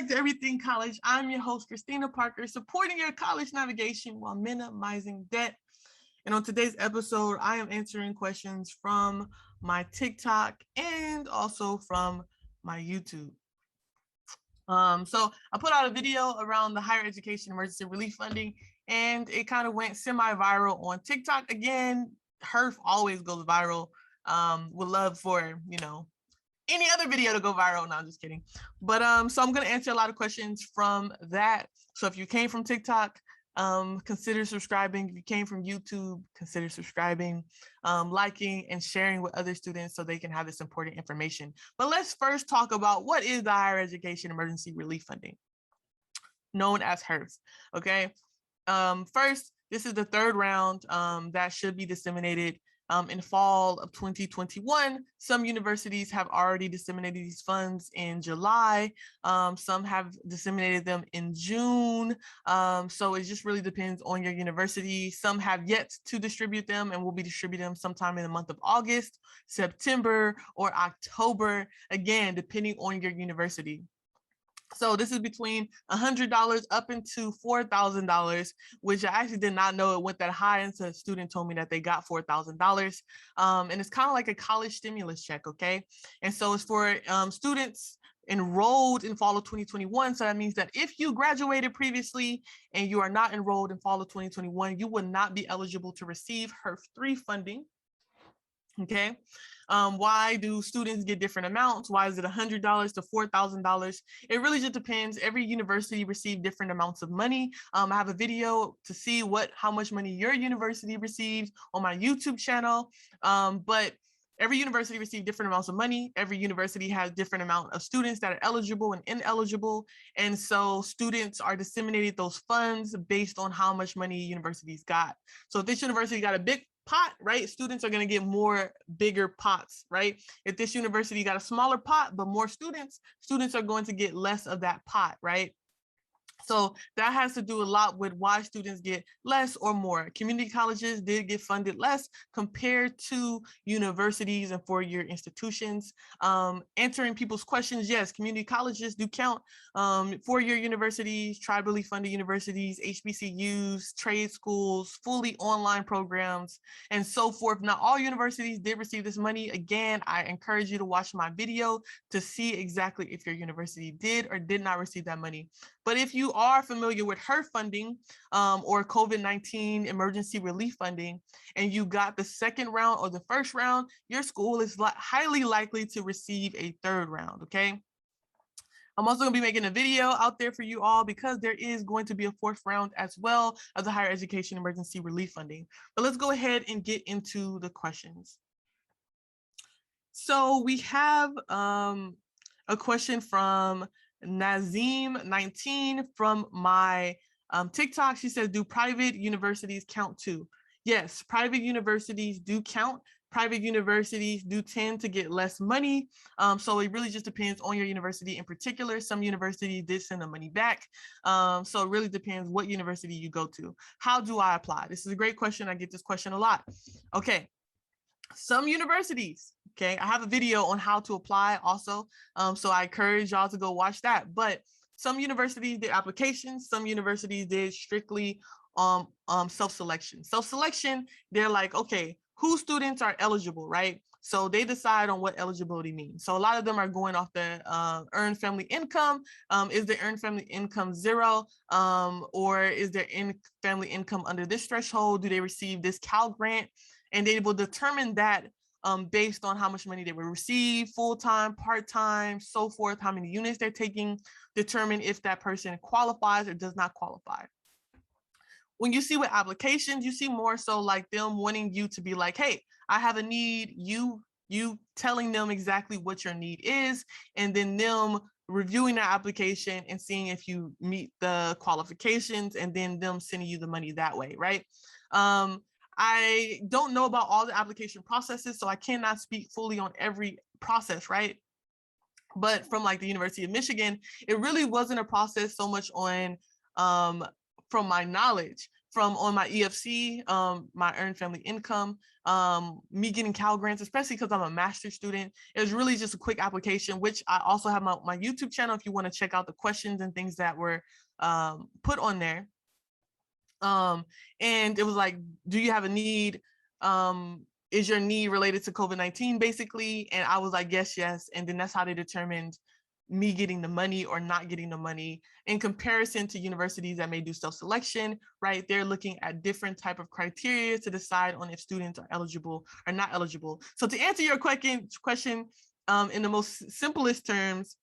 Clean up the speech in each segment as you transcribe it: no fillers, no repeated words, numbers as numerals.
back to Everything College. I'm your host, Christina Parker, supporting your college navigation while minimizing debt. And on today's episode, I am answering questions from my TikTok and also from my YouTube. So I put out a video around the higher education emergency relief funding, and it kind of went semi-viral on TikTok. Again, HEERF always goes viral. Would love for, any other video to go viral. No, I'm just kidding. But so I'm going to answer a lot of questions from that. So if you came from TikTok, consider subscribing. If you came from YouTube, consider subscribing, liking, and sharing with other students so they can have this important information. But let's first talk about what is the Higher Education Emergency Relief Funding, known as HEERF. Okay. First, this is the third round that should be disseminated in fall of 2021. Some universities have already disseminated these funds in July. Some have disseminated them in June. So it just really depends on your university. Some have yet to distribute them and will be distributing them sometime in the month of August, September, or October, again, depending on your university. So this is between $100 up into $4,000, which I actually did not know it went that high until a student told me that they got $4,000. And it's kind of like a college stimulus check, okay? And so it's for students enrolled in fall of 2021. So that means that if you graduated previously and you are not enrolled in fall of 2021, you will not be eligible to receive HEERF 3 funding. Okay. Why do students get different amounts? Why is it $100 to $4,000? It really just depends. Every university received different amounts of money. I have a video to see how much money your university received on my YouTube channel. But every university received different amounts of money. Every university has different amount of students that are eligible and ineligible. And so students are disseminated those funds based on how much money universities got. So if this university got a big pot, right, students are going to get more bigger pots, right? If this university got a smaller pot but more students are going to get less of that pot, right? So that has to do a lot with why students get less or more. Community colleges did get funded less compared to universities and four-year institutions. Answering people's questions, yes, community colleges do count. Four-year universities, tribally funded universities, HBCUs, trade schools, fully online programs, and so forth. Not all universities did receive this money. Again, I encourage you to watch my video to see exactly if your university did or did not receive that money. But if you are familiar with HEERF funding or COVID-19 emergency relief funding, and you got the second round or the first round, your school is highly likely to receive a third round, okay? I'm also going to be making a video out there for you all because there is going to be a fourth round as well of the higher education emergency relief funding. But let's go ahead and get into the questions. So we have a question from Nazim19 from my TikTok. She says, do private universities count too? Yes, private universities do count. Private universities do tend to get less money. So it really just depends on your university in particular. Some universities did send the money back. So it really depends what university you go to. How do I apply? This is a great question. I get this question a lot. Okay. Some universities, okay, I have a video on how to apply also. So I encourage y'all to go watch that. But some universities did applications. Some universities did strictly self-selection. Self-selection, they're like, okay, whose students are eligible, right? So they decide on what eligibility means. So a lot of them are going off the earned family income. Is the earned family income 0? Or is their family income under this threshold? Do they receive this Cal grant? And they will determine that based on how much money they will receive, full-time, part-time, so forth, how many units they're taking, determine if that person qualifies or does not qualify. When you see with applications, you see more so like them wanting you to be like, hey, I have a need, you telling them exactly what your need is, and then them reviewing that application and seeing if you meet the qualifications, and then them sending you the money that way, right? I don't know about all the application processes, so I cannot speak fully on every process, right? But from like the University of Michigan, it really wasn't a process so much on, from my knowledge, from on my EFC, my earned family income, me getting Cal grants, especially because I'm a master's student. It was really just a quick application, which I also have my YouTube channel if you want to check out the questions and things that were put on there. And it was like, do you have a need? Is your need related to COVID-19 basically? And I was like, yes. And then that's how they determined me getting the money or not getting the money in comparison to universities that may do self-selection, right? They're looking at different type of criteria to decide on if students are eligible or not eligible. So to answer your question in the most simplest terms,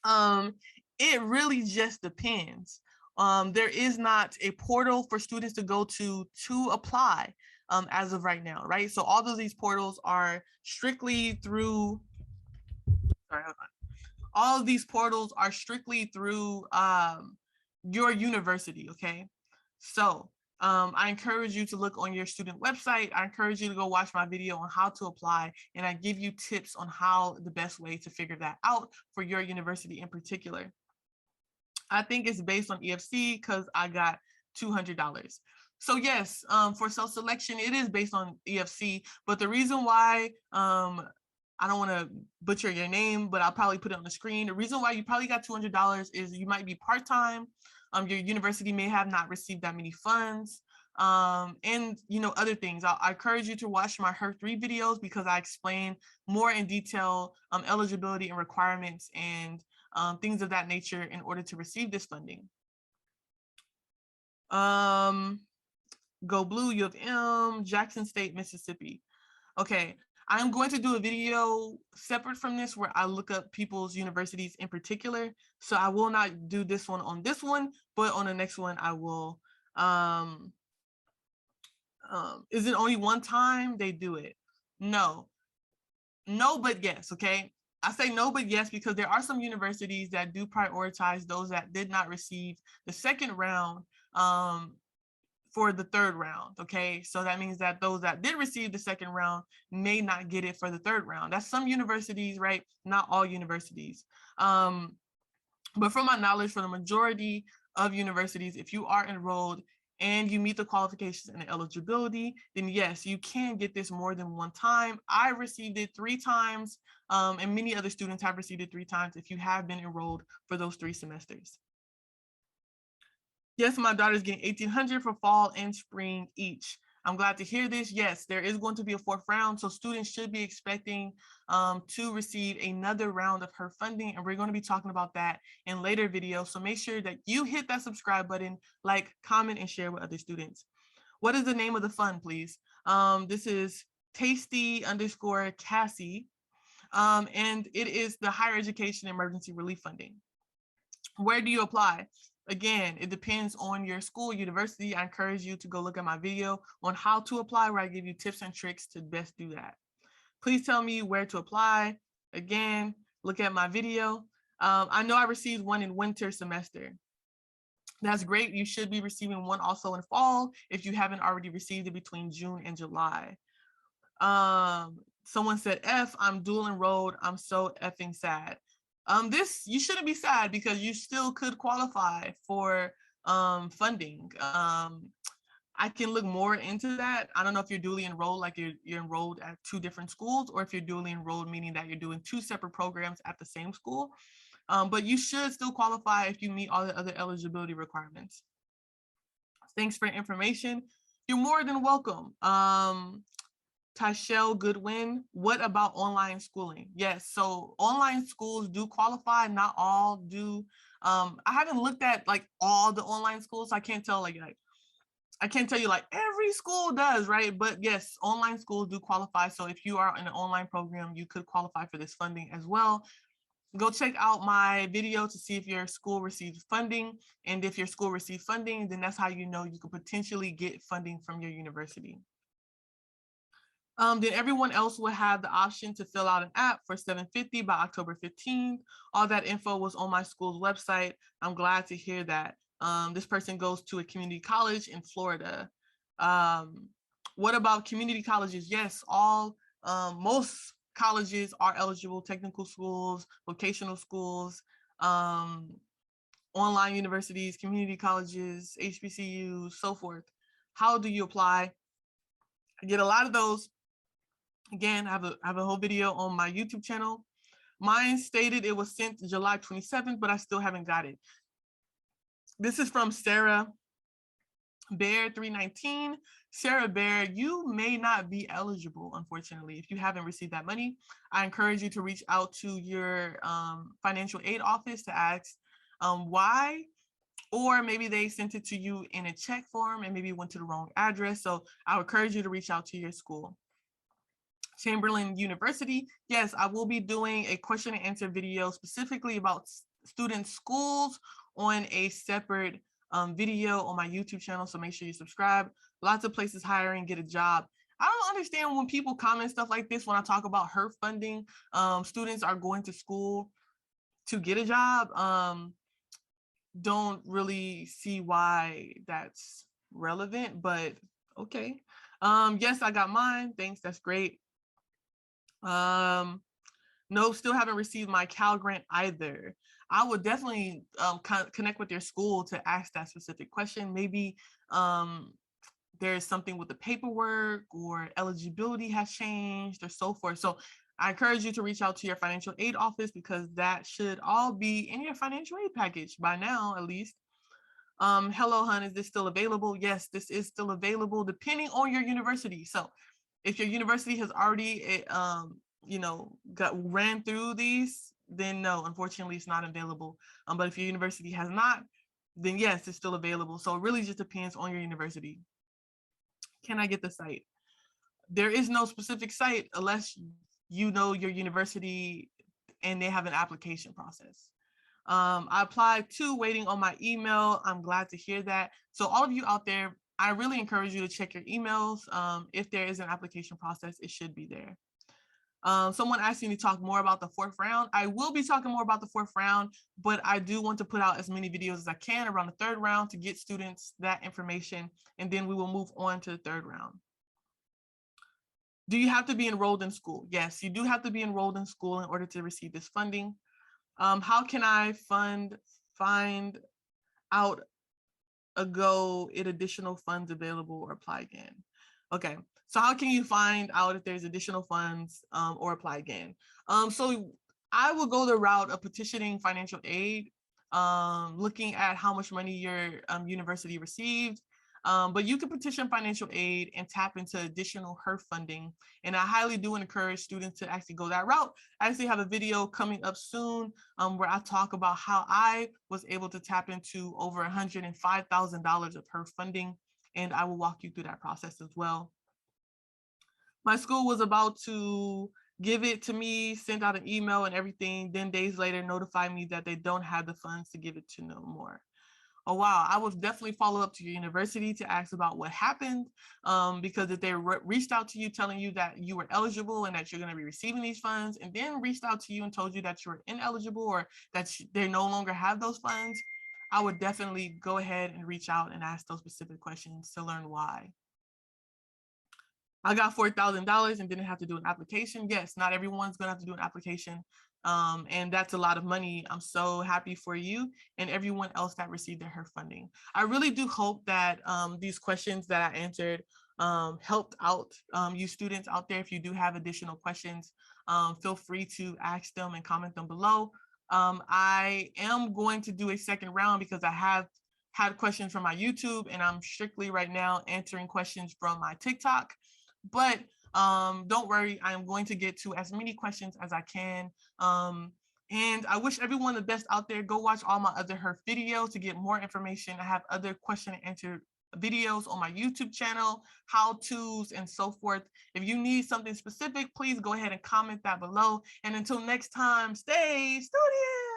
it really just depends. There is not a portal for students to go to apply as of right now, right? So all of these portals are strictly through, sorry, hold on. All of these portals are strictly through your university, okay? So I encourage you to look on your student website. I encourage you to go watch my video on how to apply, and I give you tips on how the best way to figure that out for your university in particular. I think it's based on EFC because I got $200. So yes, for self-selection, it is based on EFC, but the reason why, I don't want to butcher your name, but I'll probably put it on the screen. The reason why you probably got $200 is you might be part-time. Your university may have not received that many funds. And other things. I encourage you to watch my HEERF videos because I explain more in detail eligibility and requirements and things of that nature in order to receive this funding. Go Blue, U of M, Jackson State, Mississippi. Okay, I'm going to do a video separate from this where I look up people's universities in particular. So I will not do this one on this one, but on the next one I will. Is it only one time they do it? No, but yes, okay? I say no, but yes, because there are some universities that do prioritize those that did not receive the second round for the third round, okay? So that means that those that did receive the second round may not get it for the third round. That's some universities, right? Not all universities. But from my knowledge, for the majority of universities, if you are enrolled and you meet the qualifications and the eligibility, then yes, you can get this more than one time. I received it 3 times, and many other students have received it 3 times if you have been enrolled for those 3 semesters. Yes, my daughter's getting $1,800 for fall and spring each. I'm glad to hear this. Yes, there is going to be a 4th round, so students should be expecting to receive another round of HEERF funding, and we're going to be talking about that in later videos. So make sure that you hit that subscribe button, like, comment, and share with other students. What is the name of the fund, please? This is Tasty_Cassie, and it is the Higher Education Emergency Relief Funding. Where do you apply? Again, it depends on your school, university. I encourage you to go look at my video on how to apply, where I give you tips and tricks to best do that. Please tell me where to apply. Again, look at my video. I know I received one in winter semester. That's great. You should be receiving one also in fall if you haven't already received it between June and July. Someone said, F, I'm dual enrolled. I'm so effing sad. You shouldn't be sad because you still could qualify for funding. I can look more into that. I don't know if you're dually enrolled, like you're enrolled at 2 different schools, or if you're dually enrolled, meaning that you're doing 2 separate programs at the same school. But you should still qualify if you meet all the other eligibility requirements. Thanks for your information. You're more than welcome. Tashelle Goodwin, what about online schooling? Yes, so online schools do qualify, not all do. I haven't looked at like all the online schools, so I can't tell I can't tell you like every school does, right? But yes, online schools do qualify. So if you are in an online program, you could qualify for this funding as well. Go check out my video to see if your school receives funding. And if your school receives funding, then that's how you know you could potentially get funding from your university. Then everyone else will have the option to fill out an app for $750 by October 15th. All that info was on my school's website. I'm glad to hear that. This person goes to a community college in Florida. What about community colleges? Yes, most colleges are eligible, technical schools, vocational schools, online universities, community colleges, HBCUs, so forth. How do you apply? I get a lot of those. Again, I have a whole video on my YouTube channel. Mine stated it was sent July 27th, but I still haven't got it. This is from Sarah Bear 319. Sarah Bear, you may not be eligible, unfortunately, if you haven't received that money. I encourage you to reach out to your financial aid office to ask why, or maybe they sent it to you in a check form and maybe went to the wrong address. So I would encourage you to reach out to your school. Chamberlain University, yes, I will be doing a question and answer video specifically about student schools on a separate video on my YouTube channel, so make sure you subscribe. Lots of places hiring, get a job. I don't understand when people comment stuff like this when I talk about HEERF funding. Students are going to school to get a job. Don't really see why that's relevant, but okay. Yes, I got mine. Thanks, that's great. No, still haven't received my Cal grant either. I would definitely connect with your school to ask that specific question. Maybe there's something with the paperwork or eligibility has changed or so forth. So I encourage you to reach out to your financial aid office because that should all be in your financial aid package by now, at least. Hello, hon, is this still available? Yes, this is still available depending on your university. So if your university has already, ran through these, then no, unfortunately, it's not available. But if your university has not, then yes, it's still available. So it really just depends on your university. Can I get the site? There is no specific site unless you know your university and they have an application process. I applied to, waiting on my email. I'm glad to hear that. So all of you out there, I really encourage you to check your emails. If there is an application process, it should be there. Someone asked me to talk more about the fourth round. I will be talking more about the fourth round, but I do want to put out as many videos as I can around the third round to get students that information, and then we will move on to the third round. Do you have to be enrolled in school? Yes, you do have to be enrolled in school in order to receive this funding. How can I find out additional funds available or apply again? Okay, so how can you find out if there's additional funds or apply again? So I will go the route of petitioning financial aid, looking at how much money your university received. But you can petition financial aid and tap into additional HEERF funding. And I highly do encourage students to actually go that route. I actually have a video coming up soon where I talk about how I was able to tap into over $105,000 of HEERF funding. And I will walk you through that process as well. My school was about to give it to me, send out an email and everything. Then days later, notify me that they don't have the funds to give it to no more. Oh, wow. I would definitely follow up to your university to ask about what happened, because if they reached out to you telling you that you were eligible and that you're going to be receiving these funds, and then reached out to you and told you that you were ineligible or that they no longer have those funds, I would definitely go ahead and reach out and ask those specific questions to learn why. I got $4,000 and didn't have to do an application. Yes, not everyone's going to have to do an application. And that's a lot of money. I'm so happy for you and everyone else that received their HEERF funding. I really do hope that these questions that I answered helped out you students out there. If you do have additional questions, feel free to ask them and comment them below. I am going to do a second round because I have had questions from my YouTube and I'm strictly right now answering questions from my TikTok. But don't worry, I am going to get to as many questions as I can. And I wish everyone the best out there. Go watch all my other HEERF videos to get more information. I have other question and answer videos on my YouTube channel, how-tos and so forth. If you need something specific, please go ahead and comment that below. And until next time, stay studious.